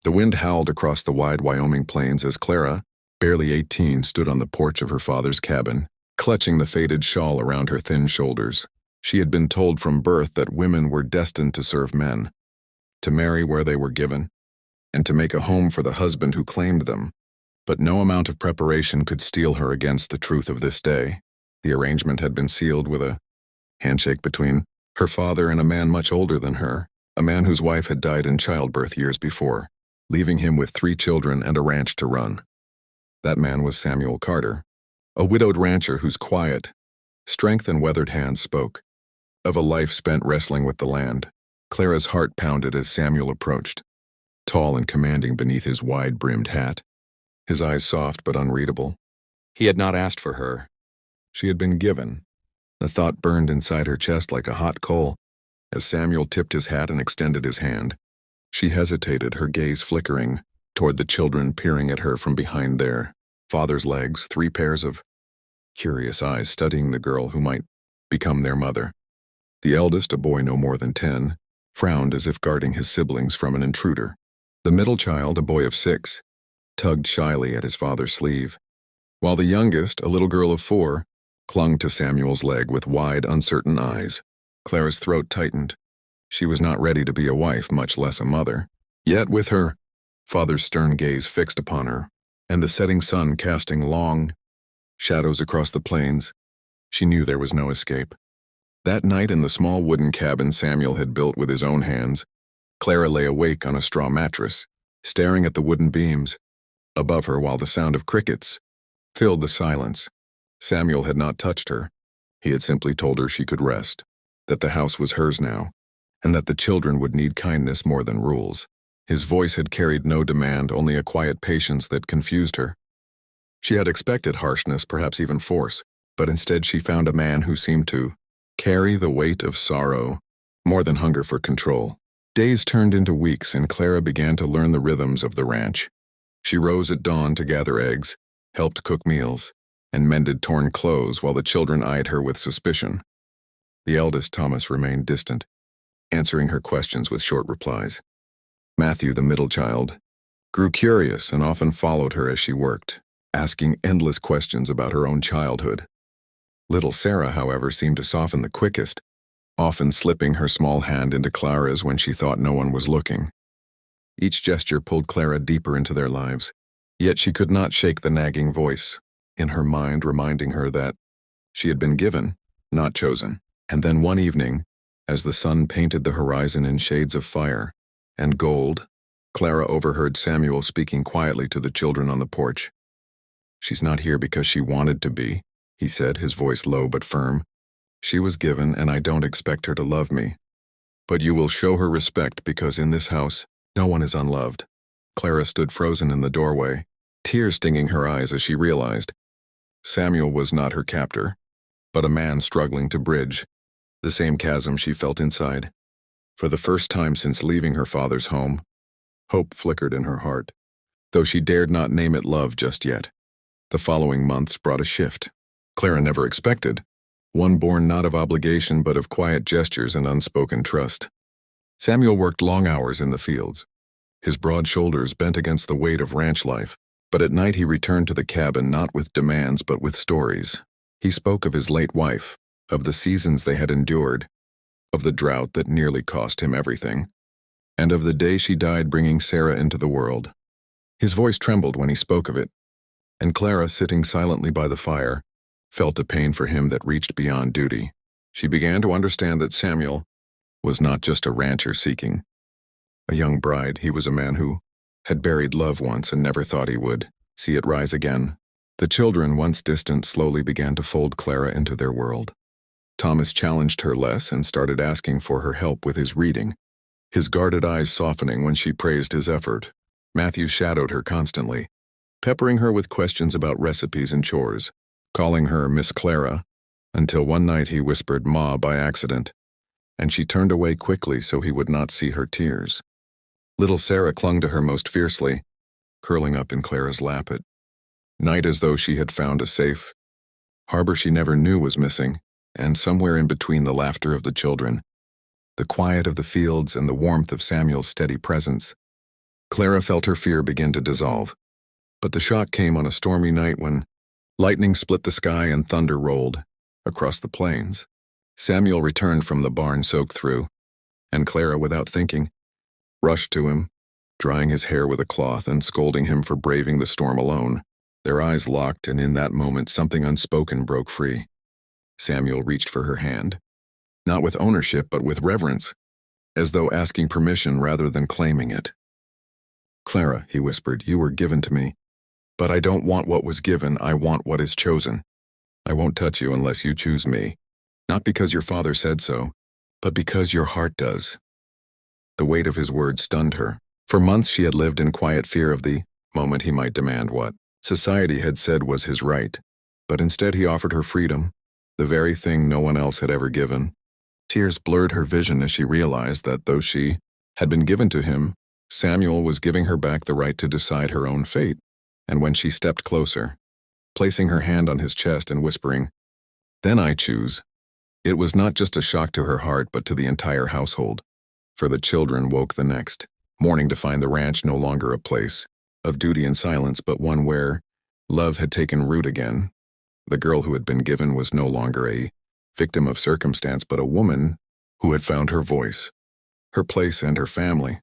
The wind howled across the wide Wyoming plains as Clara, barely 18, stood on the porch of her father's cabin, clutching the faded shawl around her thin shoulders. She had been told from birth that women were destined to serve men, to marry where they were given, and to make a home for the husband who claimed them. But no amount of preparation could steel her against the truth of this day. The arrangement had been sealed with a handshake between her father and a man much older than her, a man whose wife had died in childbirth years before, leaving him with 3 children and a ranch to run. That man was Samuel Carter, a widowed rancher whose quiet, strength and weathered hands spoke of a life spent wrestling with the land. Clara's heart pounded as Samuel approached, tall and commanding beneath his wide-brimmed hat, his eyes soft but unreadable. He had not asked for her. She had been given. The thought burned inside her chest like a hot coal as Samuel tipped his hat and extended his hand. She hesitated, her gaze flickering toward the children peering at her from behind their father's legs, 3 pairs of curious eyes studying the girl who might become their mother. The eldest, a boy no more than 10, frowned as if guarding his siblings from an intruder. The middle child, a boy of 6, tugged shyly at his father's sleeve, while the youngest, a little girl of 4, clung to Samuel's leg with wide, uncertain eyes. Clara's throat tightened. She was not ready to be a wife, much less a mother. Yet with her father's stern gaze fixed upon her, and the setting sun casting long shadows across the plains, she knew there was no escape. That night in the small wooden cabin Samuel had built with his own hands, Clara lay awake on a straw mattress, staring at the wooden beams above her while the sound of crickets filled the silence. Samuel had not touched her. He had simply told her she could rest, that the house was hers now, and that the children would need kindness more than rules. His voice had carried no demand, only a quiet patience that confused her. She had expected harshness, perhaps even force, but instead she found a man who seemed to carry the weight of sorrow more than hunger for control. Days turned into weeks, and Clara began to learn the rhythms of the ranch. She rose at dawn to gather eggs, helped cook meals, and mended torn clothes while the children eyed her with suspicion. The eldest, Thomas, remained distant, answering her questions with short replies. Matthew, the middle child, grew curious and often followed her as she worked, asking endless questions about her own childhood. Little Sarah, however, seemed to soften the quickest, often slipping her small hand into Clara's when she thought no one was looking. Each gesture pulled Clara deeper into their lives, yet she could not shake the nagging voice in her mind reminding her that she had been given, not chosen. And then one evening, as the sun painted the horizon in shades of fire and gold, Clara overheard Samuel speaking quietly to the children on the porch. "She's not here because she wanted to be," he said, his voice low but firm. "She was given, and I don't expect her to love me. But you will show her respect because in this house, no one is unloved." Clara stood frozen in the doorway, tears stinging her eyes as she realized Samuel was not her captor, but a man struggling to bridge the same chasm she felt inside. For the first time since leaving her father's home, hope flickered in her heart, though she dared not name it love just yet. The following months brought a shift Clara never expected, one born not of obligation but of quiet gestures and unspoken trust. Samuel worked long hours in the fields, his broad shoulders bent against the weight of ranch life, but at night he returned to the cabin not with demands but with stories. He spoke of his late wife, of the seasons they had endured, of the drought that nearly cost him everything, and of the day she died bringing Sarah into the world. His voice trembled when he spoke of it, and Clara, sitting silently by the fire, felt a pain for him that reached beyond duty. She began to understand that Samuel was not just a rancher seeking a young bride. He was a man who had buried love once and never thought he would see it rise again. The children, once distant, slowly began to fold Clara into their world. Thomas challenged her less and started asking for her help with his reading, his guarded eyes softening when she praised his effort. Matthew shadowed her constantly, peppering her with questions about recipes and chores, calling her Miss Clara, until one night he whispered "Ma" by accident, and she turned away quickly so he would not see her tears. Little Sarah clung to her most fiercely, curling up in Clara's lap at night as though she had found a safe harbor she never knew was missing. And somewhere in between the laughter of the children, the quiet of the fields, and the warmth of Samuel's steady presence, Clara felt her fear begin to dissolve. But the shock came on a stormy night when lightning split the sky and thunder rolled across the plains. Samuel returned from the barn soaked through, and Clara, without thinking, rushed to him, drying his hair with a cloth and scolding him for braving the storm alone. Their eyes locked, and in that moment something unspoken broke free. Samuel reached for her hand, not with ownership but with reverence, as though asking permission rather than claiming it. "Clara," he whispered, "you were given to me. But I don't want what was given, I want what is chosen. I won't touch you unless you choose me. Not because your father said so, but because your heart does." The weight of his words stunned her. For months she had lived in quiet fear of the moment he might demand what society had said was his right. But instead he offered her freedom, the very thing no one else had ever given. Tears blurred her vision as she realized that though she had been given to him, Samuel was giving her back the right to decide her own fate. And when she stepped closer, placing her hand on his chest and whispering, "Then I choose," it was not just a shock to her heart but to the entire household. For the children woke the next morning to find the ranch no longer a place of duty and silence but one where love had taken root again. The girl who had been given was no longer a victim of circumstance but a woman who had found her voice, her place and her family.